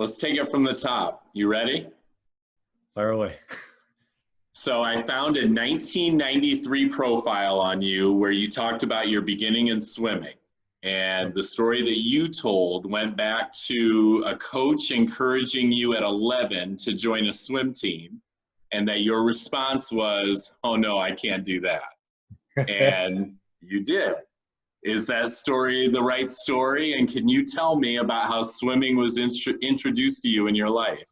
Let's take it from the top. You ready? Fire away. So I found a 1993 profile on you where you talked about your beginning in swimming. And the story that you told went back to a coach encouraging you at 11 to join a swim team, and that your response was, "Oh no, I can't do that." And you did. Is that story the right story? And can you tell me about how swimming was introduced to you in your life?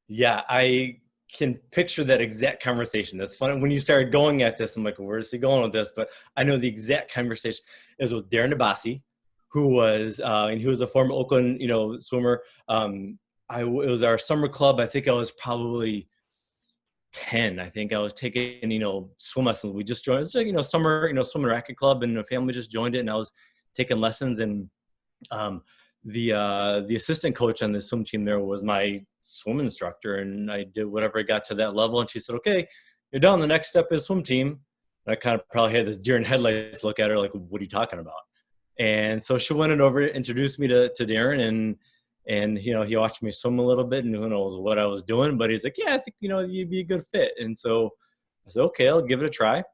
Yeah, I can picture that exact conversation. That's funny. When you started going at this, I'm like, where's he going with this? But I know the exact conversation is with Darren Abassi, who was, and he was a former Oakland, swimmer. It was our summer club. I think I was probably 10. I think I was taking, swim lessons. We just joined, it's like, summer, swim and racket club, and the family just joined it, and I was taking lessons. And the assistant coach on the swim team there was my swim instructor, and I did whatever I got to that level. And she said, "Okay, you're done. The next step is swim team." And I kind of probably had this deer in headlights look at her like, "What are you talking about?" And so she went over, introduced me to Darren, and he watched me swim a little bit, and who knows what I was doing, but he's like, "Yeah, I think you'd be a good fit." And so I said, "Okay, I'll give it a try."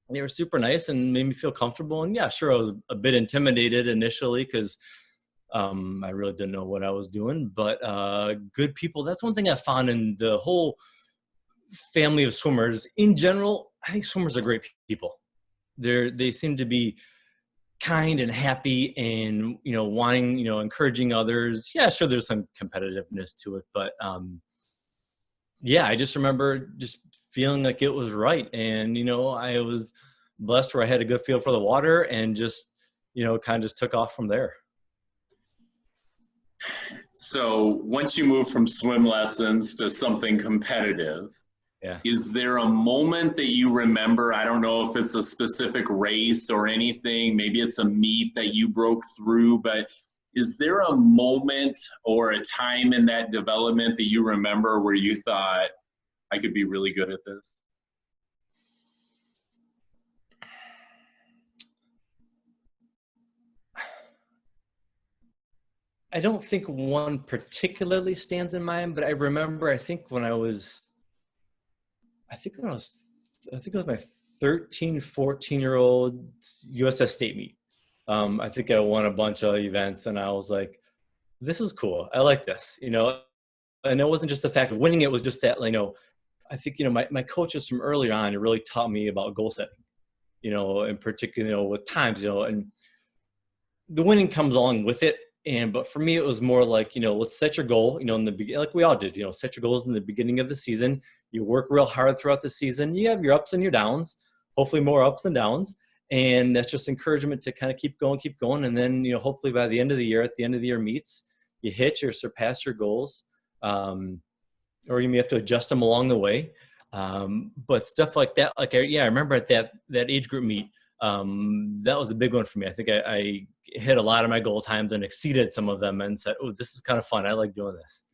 They were super nice and made me feel comfortable. And yeah, sure, I was a bit intimidated initially because I really didn't know what I was doing, but good people. That's one thing I found in the whole family of swimmers in general. I think swimmers are great people. They seem to be kind and happy, and wanting, encouraging others. Yeah, sure, there's some competitiveness to it, but yeah, I just remember just feeling like it was right. And I was blessed where I had a good feel for the water, and just kind of just took off from there. So once you move from swim lessons to something competitive, Yeah. is there a moment that you remember? I don't know if it's a specific race or anything, maybe it's a meet that you broke through, but is there a moment or a time in that development that you remember where you thought, "I could be really good at this"? I don't think one particularly stands in mind, but I remember, I think it was my 13, 14-year-old USS state meet. I think I won a bunch of events, and I was like, "This is cool. I like this," and it wasn't just the fact of winning. It was just that, I think, my coaches from earlier on really taught me about goal setting, in particular, with times, and the winning comes along with it. But for me, it was more like, let's set your goal, in the beginning, like we all did, set your goals in the beginning of the season. You work real hard throughout the season. You have your ups and your downs, hopefully more ups than downs. And that's just encouragement to kind of keep going. And then, hopefully by the end of the year, at the end of the year meets, you hit or surpass your goals. Or you may have to adjust them along the way. But stuff like that, I remember at that age group meet, that was a big one for me. I think I hit a lot of my goal times and exceeded some of them, and said, "Oh, this is kind of fun. I like doing this."